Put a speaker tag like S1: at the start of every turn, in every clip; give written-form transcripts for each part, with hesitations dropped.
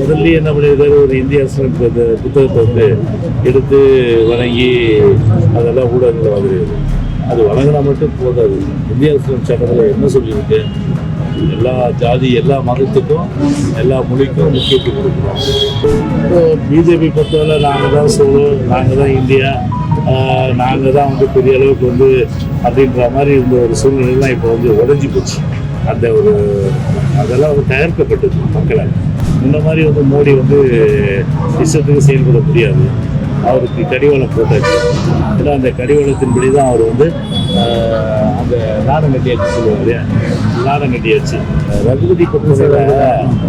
S1: முதல்லயே என்ன பண்ணியிருக்காரு, ஒரு இந்திய அரசியல் புத்தகத்தை வந்து எடுத்து வழங்கி அதெல்லாம் ஊடகங்கள் வந்துருக்கு. அது வழங்கினா மட்டும் போதாது. இந்திய அரசியல் சட்டத்தில் என்ன சொல்லியிருக்கு, எல்லா ஜாதி எல்லா மதத்துக்கும் எல்லா மொழிக்கும் முக்கியத்துவம் கொடுக்குறோம். இப்போ பிஜேபி பொறுத்தவரை நாங்கள் தான் சொல்லுவோம், நாங்கள் தான் இந்தியா, நாங்கள் தான் வந்து பெரிய அளவுக்கு வந்து அப்படின்ற மாதிரி இருந்த ஒரு சூழ்நிலைலாம் இப்போ வந்து உடஞ்சி போச்சு. அந்த ஒரு அதெல்லாம் வந்து தயாரிக்கப்பட்டது மக்களால். இந்த மாதிரி வந்து மோடி வந்து இஷ்டத்துக்கு செயல்பட முடியாது. அவருக்கு கடிவாளம் போட்டாச்சு. ஏன்னா அந்த கடிவாளத்தின்படி தான் அவர் வந்து அந்த நாடம் கட்டியாச்சு சொல்லுவாங்க இல்லையா, நாடம் கட்டியாச்சு. ரகுபதி பொறுத்தவரை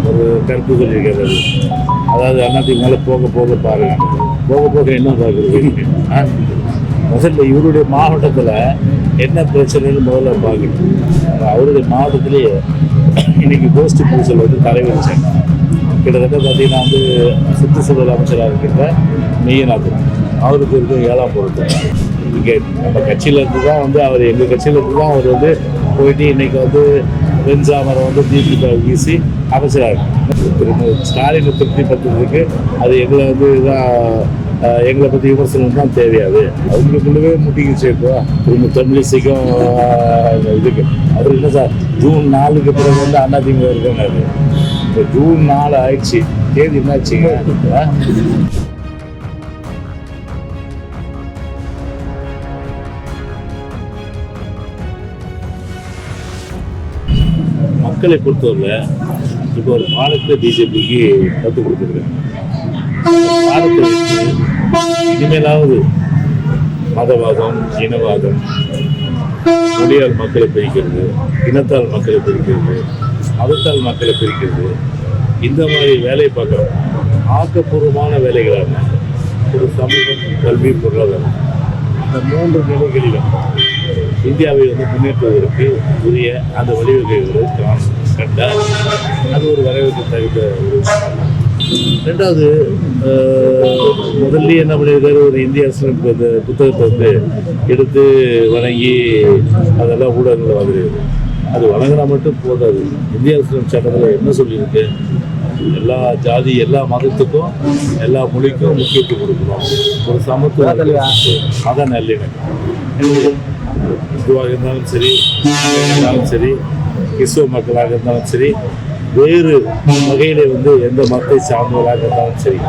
S1: ஒரு கருத்து சொல்லியிருக்காரு, அதாவது அண்ணாத்துக்கு மேலே போக போக பாருங்க, போக போக என்ன பார்க்குறது. முதல்ல இவருடைய மாவட்டத்தில் என்ன பிரச்சனைன்னு முதல்ல பார்க்கணும். அவருடைய மாவட்டத்திலேயே இன்னைக்கு கோஷ்டி பூசல் வந்து தலைவரிச்சாங்க. கிட்டத்தட்ட பார்த்தீங்கன்னா வந்து சுற்றுச்சூழல் அமைச்சராக இருக்கின்ற மெய்யநாதன் அவருக்கு இருக்க 7ஆம் பொருட்டு இங்கே நம்ம கட்சியில் இருந்து தான் வந்து அவர் எங்கள் கட்சியில் இருந்து தான் அவர் வந்து போயிட்டு இன்னைக்கு வந்து வெஞ்சாமரம் வந்து திமுக வீசி அமைச்சராக இருக்கு. ஸ்டாலினை திருப்திப்படுத்துறதுக்கு அது எங்களை வந்து இதான் எங்களை பற்றி விமர்சனம் தான் தேவையாது. அவங்களுக்குள்ளவே முட்டிக்கிச்சு. இப்போ திரும்ப தமிழிசைக்கும் இதுக்கு அவர் இல்லை சார், ஜூன் 4க்கு பிறகு வந்து அதிமுக இருக்காங்க. இப்போ ஜூன் 4 ஆயிடுச்சு, தேதி என்னாச்சுங்க? மக்களை பொறுத்தவரை இப்போ ஒரு பாடத்தை பிஜேபிக்கு கற்றுக் கொடுத்துருக்காங்க. பாடத்தை வச்சு இனிமேலாவது மதவாதம், இனவாதம், மொழியால் மக்களை பிரிக்கிறது, இனத்தால் மக்களை பிரிக்கிறது, மதத்தால் மக்களை பிரிக்கிறது, இந்த மாதிரி வேலையை பார்க்குறோம். ஆக்கப்பூர்வமான வேலைகளான ஒரு சமூகம், கல்வி, பொருளாதாரம், இந்த 3 நிலைகளிலும் இந்தியாவை வந்து முன்னேற்றுவதற்கு உரிய அந்த வழிவகைகளை கண்டால் அது ஒரு வரவேற்க தகுந்த ஒரு விஷயம். ரெண்டாவது, முதல்லயே என்ன பண்ணியிருக்காரு, ஒரு இந்திய அரசியல் புத்தகத்தை வந்து எடுத்து வழங்கி அதெல்லாம் ஊடகங்கள் வந்துருக்கு. அது வழங்கினா மட்டும் போதாது. இந்திய அரசியல் சட்டத்தில் என்ன சொல்லியிருக்கு, எல்லா ஜாதி எல்லா மதத்துக்கும் எல்லா மொழிக்கும் முக்கியத்துவம் கொடுக்குறோம். ஒரு சமத்துவ மத நல்லிணக்கம். இந்துவாக இருந்தாலும் சரி, இருந்தாலும் சரி, கிறிஸ்துவ மக்களாக இருந்தாலும் சரி, வேறு வகையில வந்து எந்த மதத்தை சார்ந்தவர்களாக இருந்தாலும் சரி,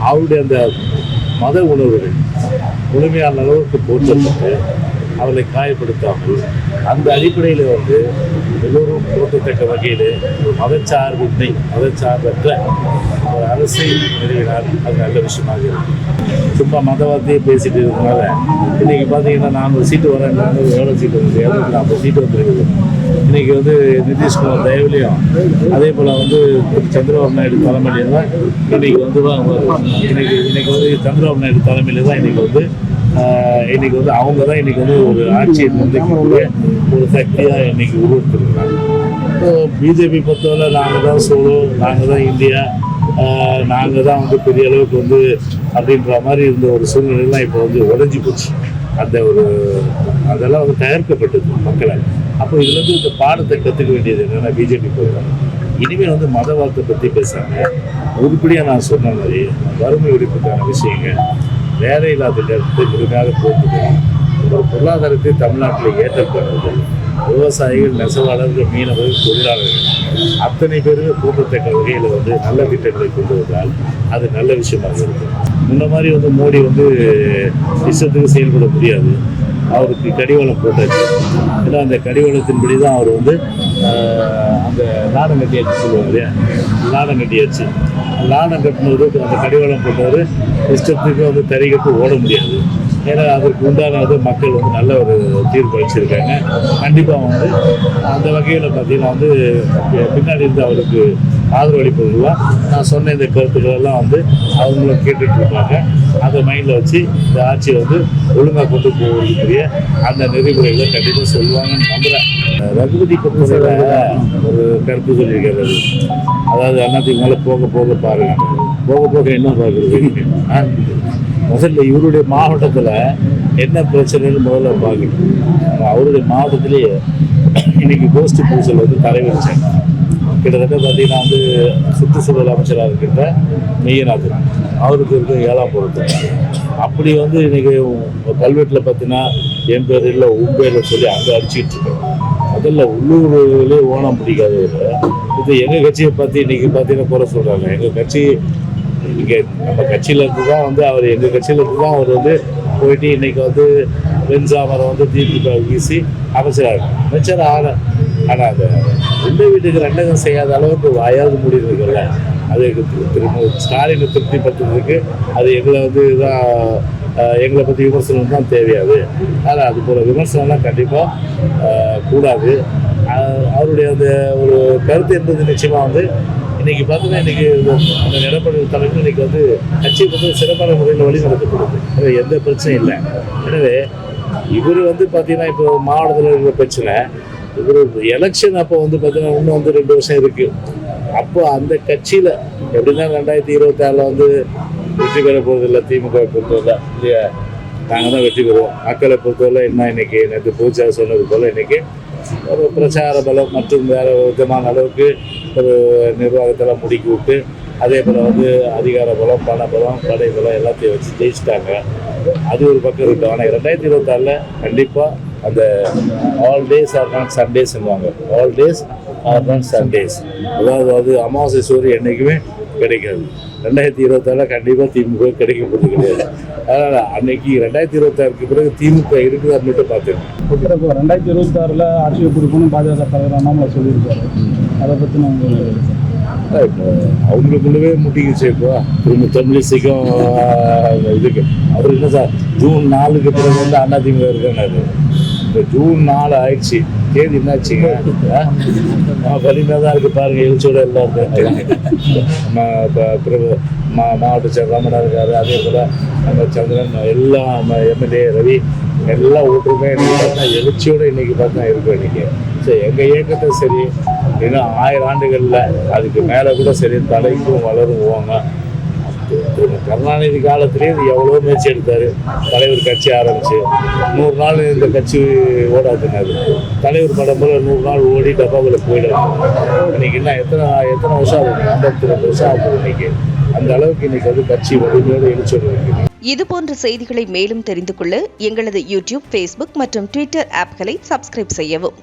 S1: அவருடைய அந்த மத உணர்வுகள் முழுமையான அளவுக்கு போற்றப்பட்டு அவர்களை காயப்படுத்தாமல் அந்த அடிப்படையில் வந்து எல்லோரும் போற்றத்தக்க வகையில் மதச்சார்பின்மை, மதச்சார்பற்ற ஒரு அரசை நிறுவினால் அது நல்ல விஷயமாக இருக்கும். சும்மா மதவார்த்தையே பேசிட்டு இருக்கிறதுனால இன்றைக்கி பார்த்தீங்கன்னா 400 சீட்டு வரேன்னாங்க, எவ்வளோ சீட்டு வந்து 240 சீட்டு வந்துருக்குது. இன்றைக்கி வந்து நிதிஷ்குமார் தயவுலையும் அதே போல் வந்து சந்திரபாபு நாயுடு தலைமையில தான் இன்றைக்கி வந்து இன்னைக்கு வந்து சந்திரபாபு நாயுடு தலைமையில் தான் இன்றைக்கி வந்து அவங்க தான் இன்றைக்கி வந்து ஒரு ஆட்சியை நிர்ணயிக்கக்கூடிய ஒரு சக்தியாக இன்றைக்கி உருவெடுத்துருக்கிறாங்க. இப்போ பிஜேபி பொறுத்தவரை நாங்கள் தான் சொல்லுவோம், நாங்கள் தான் இந்தியா, நாங்கள் தான் வந்து பெரிய அளவுக்கு வந்து அப்படின்ற மாதிரி இருந்த ஒரு சூழ்நிலைலாம் இப்போ வந்து உடஞ்சி போச்சு. அந்த ஒரு அதெல்லாம் வந்து தயாரிக்கப்பட்டது மக்களால். அப்போ இதுலேருந்து இந்த பாடத்தை கற்றுக்க வேண்டியது என்னென்னா, பிஜேபி பொறுத்தவரை இனிமேல் வந்து மதவாதத்தை பற்றி பேசுகிறாங்க. உருப்படியாக நான் சொன்ன மாதிரி வறுமை ஒழிப்புக்கான விஷயங்கள், வேலை இல்லாத இடத்தை முழுமையாக போக்குது, ஒரு பொருளாதாரத்தை தமிழ்நாட்டில் ஏற்றப்படுறது, விவசாயிகள், நெசவாளர்கள், மீனவர்கள், தொழிலாளர்கள் அத்தனை பேருமே போற்றத்தக்க வகையில் வந்து நல்ல திட்டங்களை கொண்டு வந்தால் அது நல்ல விஷயமாக இருக்கும். இந்த மாதிரி வந்து மோடி வந்து இஷ்டத்துக்கு செயல்பட முடியாது. அவருக்கு கடிவாளம் போட்டாச்சு. ஏன்னா அந்த கடிவாளத்தின்படி தான் அவர் வந்து அந்த நாடம் கட்டியாச்சு சொல்லுவாங்க இல்லையா, நாடம் கட்டியாச்சு. நாடம் கட்டினது அந்த கடிவாளம் போட்டவர் இஷ்டத்துக்கு வந்து தறிகட்டு ஓட முடியாது. ஏன்னா அதற்கு உண்டான மக்கள் வந்து நல்ல ஒரு தீர்ப்பு அளிச்சிருக்காங்க. கண்டிப்பாக வந்து அந்த வகையில் பார்த்தீங்கன்னா வந்து பின்னாடி இருந்து அவருக்கு ஆதரவு அளிப்பதுலாம் நான் சொன்ன இந்த கருத்துக்களெல்லாம் வந்து அவங்களும் கேட்டுட்டு இருப்பாங்க. அதை மைண்டில் வச்சு இந்த ஆட்சியை வந்து ஒழுங்காக கொண்டு போகக்கூடிய அந்த நெறிமுறைகளை கண்டிப்பாக சொல்லுவாங்கன்னு நம்புகிறேன். ரகுபதி பொறுத்தவரை ஒரு கருத்து சொல்லியிருக்காரு, அதாவது அதிமுக மேலே போக போக பாருங்க, போக போக என்ன பார்க்குறது. முதல்ல இவருடைய மாவட்டத்தில் என்ன பிரச்சனைன்னு முதல்ல பார்க்கணும். அவருடைய மாவட்டத்திலேயே இன்னைக்கு கோஷ்டி பூசல் வந்து தலைவரிச்சாங்க. கிட்டத்தட்ட பார்த்தீங்கன்னா வந்து சுற்றுச்சூழல் அமைச்சராக இருக்கின்ற மெய்யநாதன் அவருக்கு இருக்க 7ஆம் பொறுப்பு. அப்படி வந்து இன்னைக்கு கல்வெட்டில் பார்த்தீங்கன்னா என் பேர் இல்லை உன் பேரில் சொல்லி அங்கே அடிச்சுட்டு இருக்கோம். அதில் உள்ளூர்லேயே ஓணம் பிடிக்காதவர் இது எங்கள் கட்சியை பற்றி இன்னைக்கு பார்த்தீங்கன்னா குறை சொல்கிறாங்க. எங்கள் கட்சி இங்கே நம்ம கட்சியில் இருந்து தான் வந்து அவர் எங்கள் கட்சியில் இருந்து தான் அவர் வந்து போயிட்டு இன்னைக்கு வந்து வெண்சாமரம் வந்து திமுக வீசி அமைச்சர் ஆன. ஆனால் அந்த உண்மை வீட்டுக்கு ரெண்டகம் செய்யாத அளவுக்கு வாயாவது முடியிருக்குல்ல, அது திரும்ப ஸ்டாலினை திருப்திப்படுத்துறதுக்கு அது எங்களை வந்து தான் எங்களை பற்றி விமர்சனம் தான் தேவையாது. ஆனால் அது போல் விமர்சனம்லாம் கண்டிப்பாக கூடாது. அவருடைய அந்த ஒரு கருத்து என்பது நிச்சயமாக வந்து இன்றைக்கி பார்த்தீங்கன்னா இன்றைக்கி அந்த எடப்பாடி தலைமை இன்றைக்கி வந்து கட்சியை பற்றி சிறப்பான முறையில் வழி நடத்தப்படுது. எந்த பிரச்சனையும் இல்லை. எனவே இவர் வந்து பார்த்தீங்கன்னா இப்போ மாவட்டத்தில் இருக்கிற பிரச்சனை, இவர் எலெக்ஷன் அப்போ வந்து பார்த்தீங்கன்னா இன்னும் வந்து 2 வருஷம் இருக்குது. அப்போ அந்த கட்சியில் எப்படின்னா 2026 வந்து வெற்றி பெற போகிறதில்ல. திமுக பொறுத்தவரை இல்லையா, நாங்கள் தான் வெற்றி பெறுவோம். மக்களை பொறுத்தவரை என்ன இன்னைக்கு நேற்று பூஜா சொன்னது போல் இன்னைக்கு ஒரு பிரச்சார பலம் மற்றும் வேறு விதமான அளவுக்கு ஒரு நிர்வாகத்தெல்லாம் முடுக்கி விட்டு அதே போல் வந்து அதிகார பலம், பண பலம், படை பலம் எல்லாத்தையும் வச்சு ஜெயிச்சிட்டாங்க. அது ஒரு பக்கம் இருக்கும். ஆனால் 2026 கண்டிப்பாக அந்த all days are not Sundays சொல்லுவாங்க. All days are not Sundays, அதாவது அமாவாசை சோறு என்றைக்குமே கிடைக்காது. 2026 கண்டிப்பாக திமுக கிடைக்க போகிறது கிடையாது. அதனால் அன்னைக்கு 2026 பிறகு திமுக இருக்குதான்னு மட்டும் பார்த்துருக்கேன்.
S2: இப்போ 2026 ஆட்சியை பிடிக்கணும் பாஜக தலைவர் அண்ணாமலை சொல்லியிருக்காரு. அதை பற்றி நாங்கள்
S1: இப்போ அவங்களுக்குள்ளவே முட்டிக்கிச்சு. இப்போ திரும்ப தமிழிசைக்கும் இதுக்கு அவர் என்ன சார் ஜூன் 4க்கு பிறகு வந்து அதிமுக இருக்காரு. இப்போ ஜூன் 4 ஆயிடுச்சு, தேதி என்னாச்சுங்க? வலிமையாக தான் இருக்குது பாருங்கள். எழுச்சியோட எல்லாம் இருக்காங்க. நம்ம மாவட்ட செயலர் ரமணா இருக்காரு. அதே போல் நம்ம சந்திரன் எல்லாம் நம்ம எம்எல்ஏ ரவி எல்லாம் ஓட்டுமே பார்த்தா எழுச்சியோடு இன்றைக்கி பார்த்தா இருக்கும். இன்றைக்கி சரி எங்கள் இயக்கத்தை சரி இன்னும் 1000 ஆண்டுகளில் அதுக்கு மேலே கூட சரி தலைக்கும் வளரும் போவாங்க. கருணாநிதி காலத்திலேயே எவ்வளோ முயற்சி எடுத்தார். தலைவர் கட்சி ஆரம்பிச்சு 100 நாள் இந்த கட்சி ஓடாதுனாரு. தலைவர் படம் போல 100 நாள் ஓடி டப்பாவில் போயிடாது. இன்னைக்கு இன்னும் எத்தனை வருஷம் ஆகுது? 52 வருஷம் ஆகுது. இன்னைக்கு அந்த அளவுக்கு இன்னைக்கு வந்து கட்சி வலிமையோடு எழுச்சியோடு இருக்கு.
S3: இதுபோன்ற செய்திகளை மேலும் தெரிந்து கொள்ள எங்களது யூடியூப், ஃபேஸ்புக் மற்றும் ட்விட்டர் ஆப்களை சப்ஸ்கிரைப் செய்யவும்.